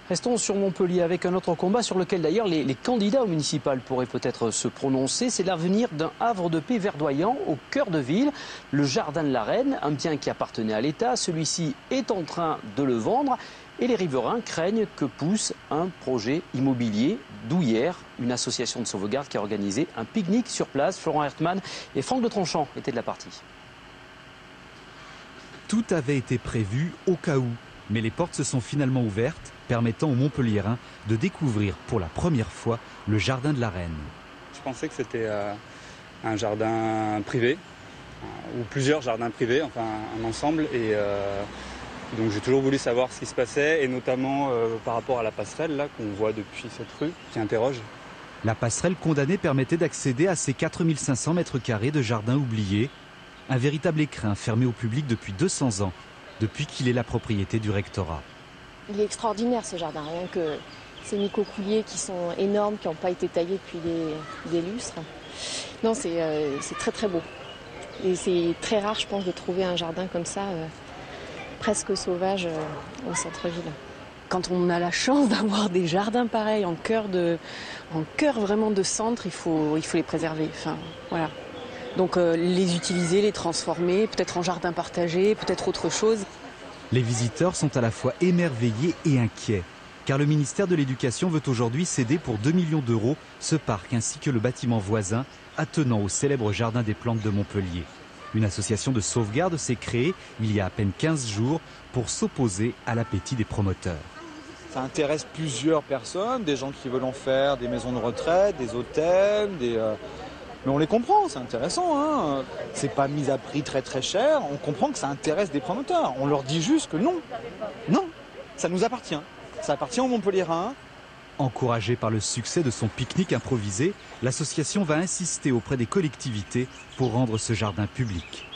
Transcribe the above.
Restons sur Montpellier avec un autre combat sur lequel d'ailleurs les candidats aux municipales pourraient peut-être se prononcer. C'est l'avenir d'un havre de paix verdoyant au cœur de ville, le Jardin de la Reine, un bien qui appartenait à l'État. Celui-ci est en train de le vendre et les riverains craignent que pousse un projet immobilier. D'où hier, une association de sauvegarde qui a organisé un pique-nique sur place. Florent Hertmann et Franck de Tronchamp étaient de la partie. Tout avait été prévu au cas où, mais les portes se sont finalement ouvertes, permettant aux Montpelliérains de découvrir pour la première fois le Jardin de la Reine. Je pensais que c'était un jardin privé, ou plusieurs jardins privés, enfin un ensemble. Et donc j'ai toujours voulu savoir ce qui se passait, et notamment par rapport à la passerelle là qu'on voit depuis cette rue, qui interroge. La passerelle condamnée permettait d'accéder à ces 4500 mètres carrés de jardin oublié. Un véritable écrin fermé au public depuis 200 ans, depuis qu'il est la propriété du rectorat. Il est extraordinaire ce jardin, rien que ces micocouliers qui sont énormes, qui n'ont pas été taillés depuis des lustres. Non, c'est très très beau. Et c'est très rare, je pense, de trouver un jardin comme ça, presque sauvage, au centre-ville. Quand on a la chance d'avoir des jardins pareils en cœur vraiment de centre, il faut les préserver. Enfin, voilà. Donc les utiliser, les transformer, peut-être en jardin partagé, peut-être autre chose. Les visiteurs sont à la fois émerveillés et inquiets, car le ministère de l'Éducation veut aujourd'hui céder pour 2 millions d'euros ce parc ainsi que le bâtiment voisin attenant au célèbre Jardin des Plantes de Montpellier. Une association de sauvegarde s'est créée il y a à peine 15 jours pour s'opposer à l'appétit des promoteurs. Ça intéresse plusieurs personnes, des gens qui veulent en faire des maisons de retraite, des hôtels, mais on les comprend, c'est intéressant, hein. C'est pas mis à prix très très cher, on comprend que ça intéresse des promoteurs. On leur dit juste que non, ça nous appartient. Ça appartient aux Montpelliérains. Encouragée par le succès de son pique-nique improvisé, l'association va insister auprès des collectivités pour rendre ce jardin public.